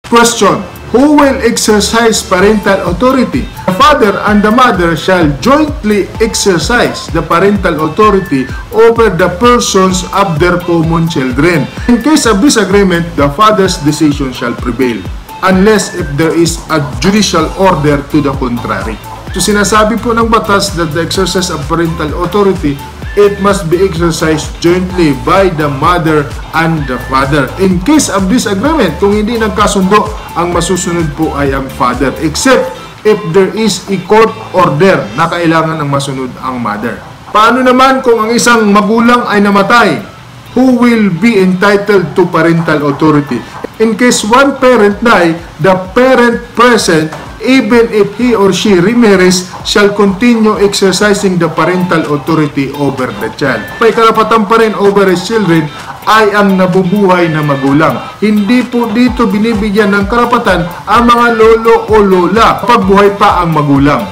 Question: who will exercise parental authority? The father and the mother shall jointly exercise the parental authority over the persons of their common children. In case of disagreement, the father's decision shall prevail, unless if there is a judicial order to the contrary. So sinasabi po ng batas that the exercise of parental authority, it must be exercised jointly by the mother and the father. In case of disagreement, kung hindi nagkasundo, ang masusunod po ay ang father, except if there is a court order na kailangan ang masunod ang mother. Paano naman kung ang isang magulang ay namatay? Who will be entitled to parental authority? In case one parent die, the parent present, even if he or she remarries, shall continue exercising the parental authority over the child. May karapatan pa rin over his children ay ang nabubuhay na magulang. Hindi po dito binibigyan ng karapatan ang mga lolo o lola kapag buhay pa ang magulang.